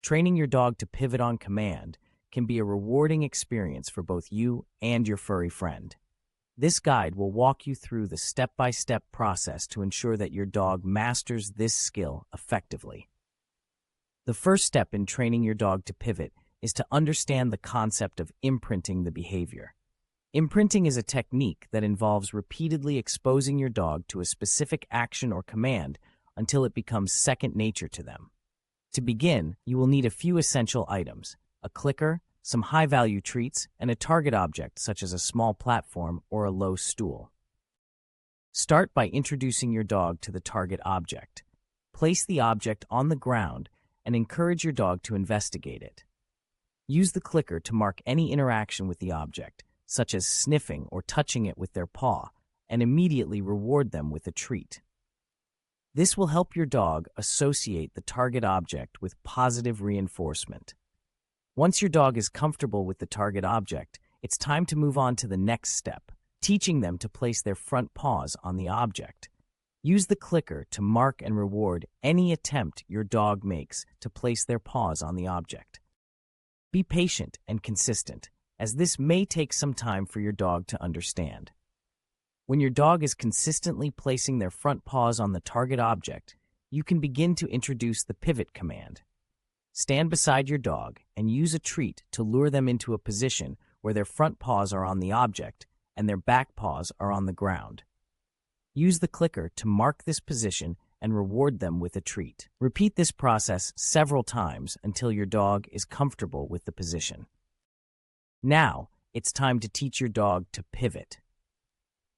Training your dog to pivot on command can be a rewarding experience for both you and your furry friend. This guide will walk you through the step-by-step process to ensure that your dog masters this skill effectively. The first step in training your dog to pivot is to understand the concept of imprinting the behavior. Imprinting is a technique that involves repeatedly exposing your dog to a specific action or command until it becomes second nature to them. To begin, you will need a few essential items: a clicker, some high-value treats, and a target object such as a small platform or a low stool. Start by introducing your dog to the target object. Place the object on the ground and encourage your dog to investigate it. Use the clicker to mark any interaction with the object, such as sniffing or touching it with their paw, and immediately reward them with a treat. This will help your dog associate the target object with positive reinforcement. Once your dog is comfortable with the target object, it's time to move on to the next step, teaching them to place their front paws on the object. Use the clicker to mark and reward any attempt your dog makes to place their paws on the object. Be patient and consistent, as this may take some time for your dog to understand. When your dog is consistently placing their front paws on the target object, you can begin to introduce the pivot command. Stand beside your dog and use a treat to lure them into a position where their front paws are on the object and their back paws are on the ground. Use the clicker to mark this position and reward them with a treat. Repeat this process several times until your dog is comfortable with the position. Now, it's time to teach your dog to pivot.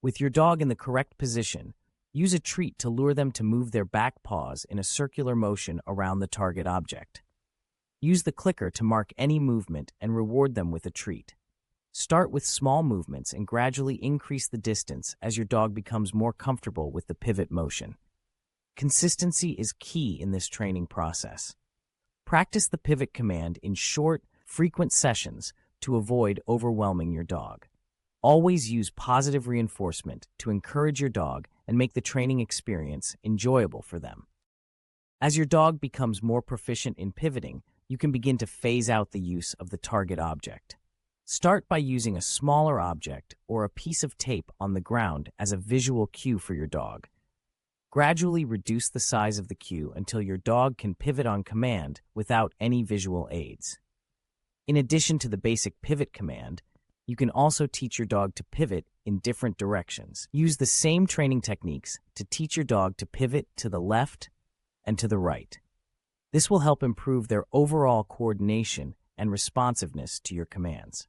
With your dog in the correct position, use a treat to lure them to move their back paws in a circular motion around the target object. Use the clicker to mark any movement and reward them with a treat. Start with small movements and gradually increase the distance as your dog becomes more comfortable with the pivot motion. Consistency is key in this training process. Practice the pivot command in short, frequent sessions to avoid overwhelming your dog. Always use positive reinforcement to encourage your dog and make the training experience enjoyable for them. As your dog becomes more proficient in pivoting, you can begin to phase out the use of the target object. Start by using a smaller object or a piece of tape on the ground as a visual cue for your dog. Gradually reduce the size of the cue until your dog can pivot on command without any visual aids. In addition to the basic pivot command, you can also teach your dog to pivot in different directions. Use the same training techniques to teach your dog to pivot to the left and to the right. This will help improve their overall coordination and responsiveness to your commands.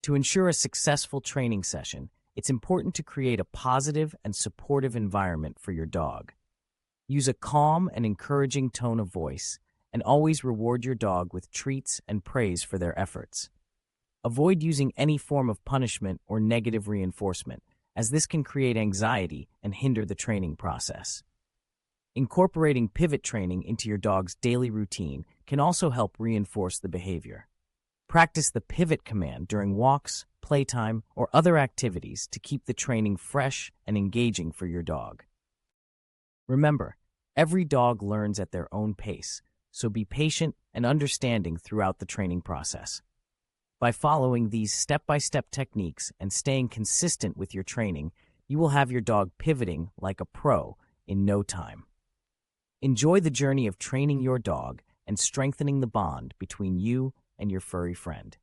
To ensure a successful training session, it's important to create a positive and supportive environment for your dog. Use a calm and encouraging tone of voice, and always reward your dog with treats and praise for their efforts. Avoid using any form of punishment or negative reinforcement, as this can create anxiety and hinder the training process. Incorporating pivot training into your dog's daily routine can also help reinforce the behavior. Practice the pivot command during walks, playtime, or other activities to keep the training fresh and engaging for your dog. Remember, every dog learns at their own pace, so be patient and understanding throughout the training process. By following these step-by-step techniques and staying consistent with your training, you will have your dog pivoting like a pro in no time. Enjoy the journey of training your dog and strengthening the bond between you and your furry friend.